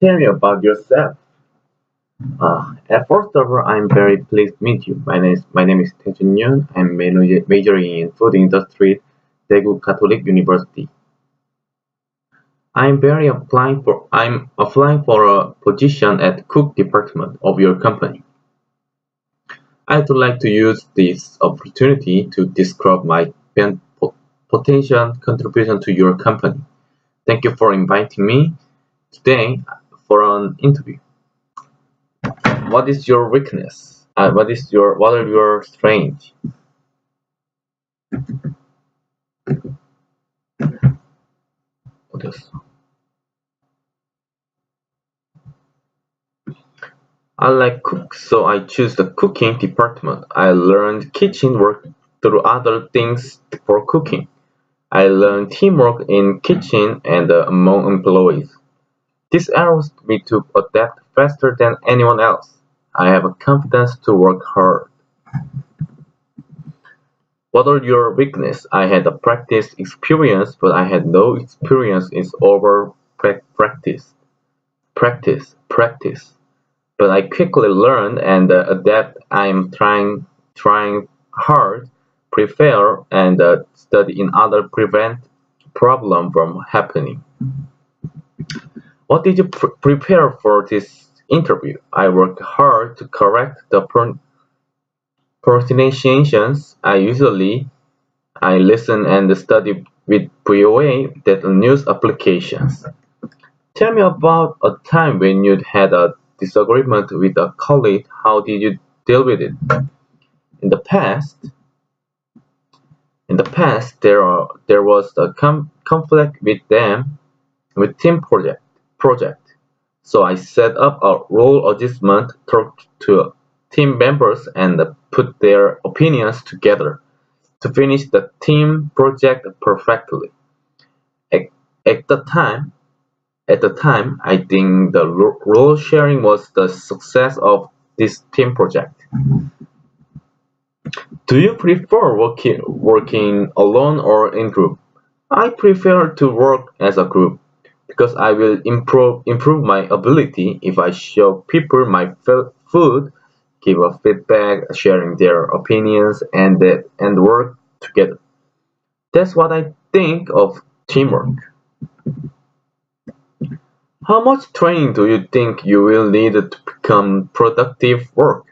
Tell me about yourself. At first of all, I'm very pleased to meet you. My name is Taejun Yoon. I'm majoring in food industry, Daegu Catholic University. I'm applying for a position at cook department of your company. I'd like to use this opportunity to describe my potential contribution to your company. Thank you for inviting me today for an interview. What is your weakness? What are your strengths? 어디였어? I like cook, so I choose the cooking department. I learned kitchen work through other things for cooking. I learned teamwork in kitchen and among employees. This allows me to adapt faster than anyone else. I have a confidence to work hard. What are your weaknesses? I had a practice experience, but I had no experience in over practice. Practice. But I quickly learn and adapt. I am trying hard, prepare, and study in order prevent problem from happening. What did you prepare for this interview? I work hard to correct the pronunciations. I listen and study with VOA that news applications. Tell me about a time when you had a disagreement with a colleague. How did you deal with it? In the past, there was a conflict with them with team project. So I set up a role adjustment, talked to team members, and put their opinions together to finish the team project perfectly. At, at the time, At the time, I think the role sharing was the success of this team project. Do you prefer working alone or in group? I prefer to work as a group because I will improve my ability if I show people my food, give a feedback, sharing their opinions, and work together. That's what I think of teamwork. How much training do you think you will need to become productive work?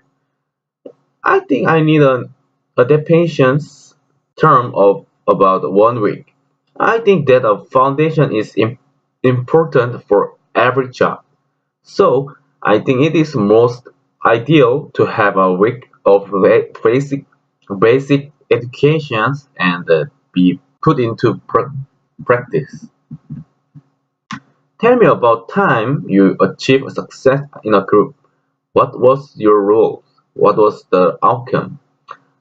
I think I need an adaptations term of about 1 week. I think that a foundation is important for every job. So I think it is most ideal to have a week of basic educations and be put into practice. Tell me about time you achieved success in a group. What was your role? What was the outcome?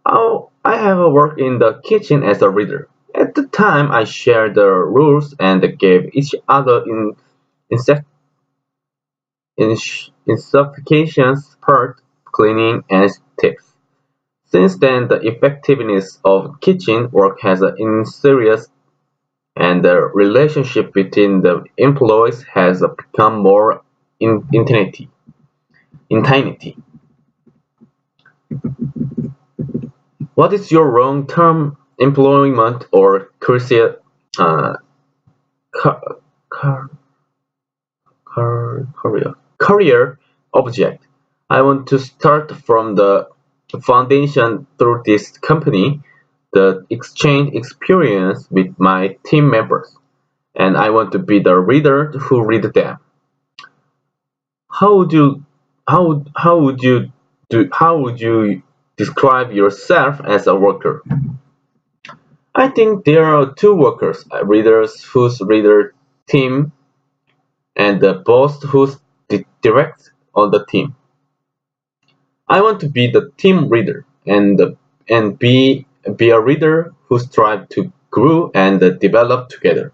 Oh, I have worked in the kitchen as a reader. At the time, I shared the rules and gave each other insec- instructions, part cleaning, and tips. Since then, the effectiveness of kitchen work has increased, and the relationship between the employees has become more intimate. Intimate. What is your long-term employment or uh, ca- car, career object? I want to start from the foundation through this company, the exchange experience with my team members, and I want to be the reader who read them. How would you how would you describe yourself as a worker? I think there are two workers, readers whose reader team and the boss who's direct on the team. I want to be the team reader and be a reader who strive to grow and develop together.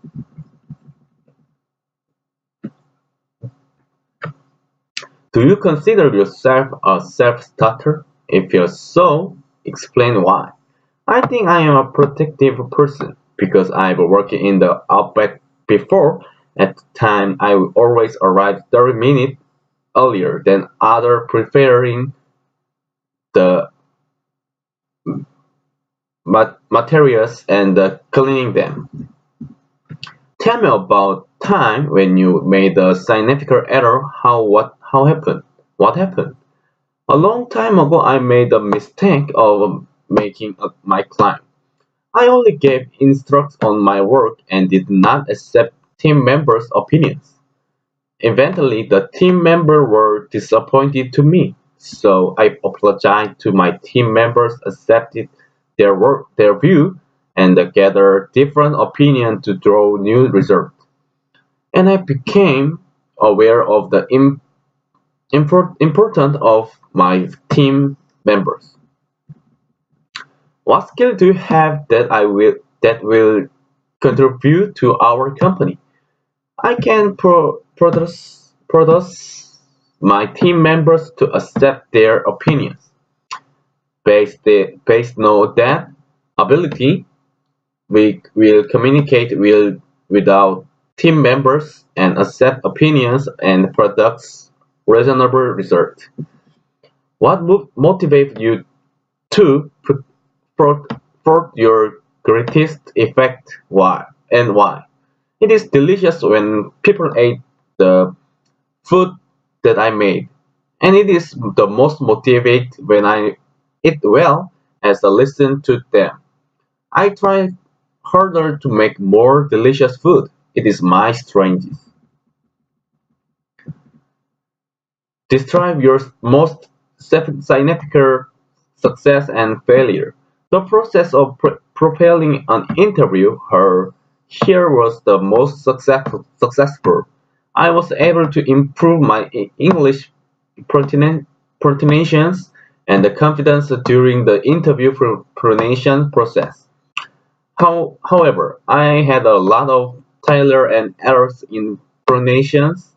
Do you consider yourself a self-starter? If so, explain why. I think I am a protective person because I've worked in the outback before. At the time, I always arrived 30 minutes earlier than others, preparing the materials and cleaning them. Tell me about time when you made a significant error. How happened? What happened? A long time ago, I made the mistake of making my climb. I only gave instructions on my work and did not accept team members' opinions. Eventually, the team members were disappointed to me, so I apologized to my team members, accepted their view, and gathered different opinions to draw new results. And I became aware of the importance of my team members. What skill do you have that will contribute to our company? I can produce my team members to accept their opinions. Based on that ability, we will communicate with our team members and accept opinions and produce reasonable results. What motivates you to put your greatest effect? Why and why? It is delicious when people eat the food that I made, and it is the most motivate when I eat well as I listen to them. I try harder to make more delicious food. It is my strength. Describe your most significant success and failure. The process of preparing an interview here was the most successful. I was able to improve my English pronunciations and the confidence during the interview pronunciation process. However, I had a lot of failure and errors in pronunciations,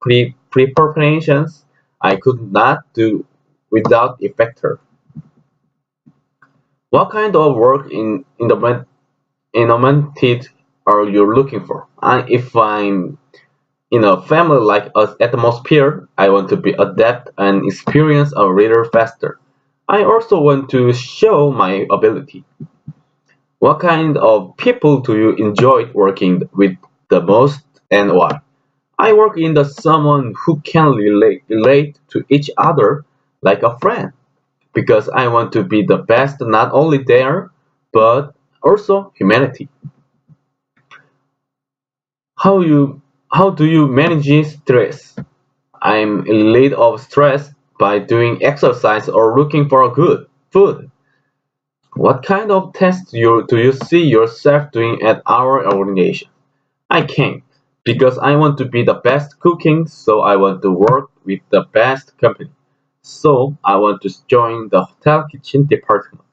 pre-preparations I could not do without effector. What kind of work in the environment are you looking for? If I'm in a family like us atmosphere, I want to be adept and experience a reader faster. I also want to show my ability. What kind of people do you enjoy working with the most and why? I work in the someone who can relate to each other like a friend because I want to be the best not only there but also humanity. How you how do you manage stress? I'm rid of stress by doing exercise or looking for good food. What kind of tests do you see yourself doing at our organization? I can because I want to be the best cooking, so I want to work with the best company. So I want to join the hotel kitchen department.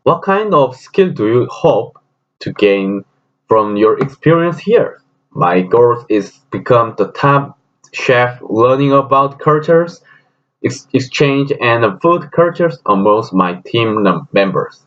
What kind of skill do you hope to gain from your experience here? My goal is become the top chef learning about cultures, exchange and food cultures amongst my team members.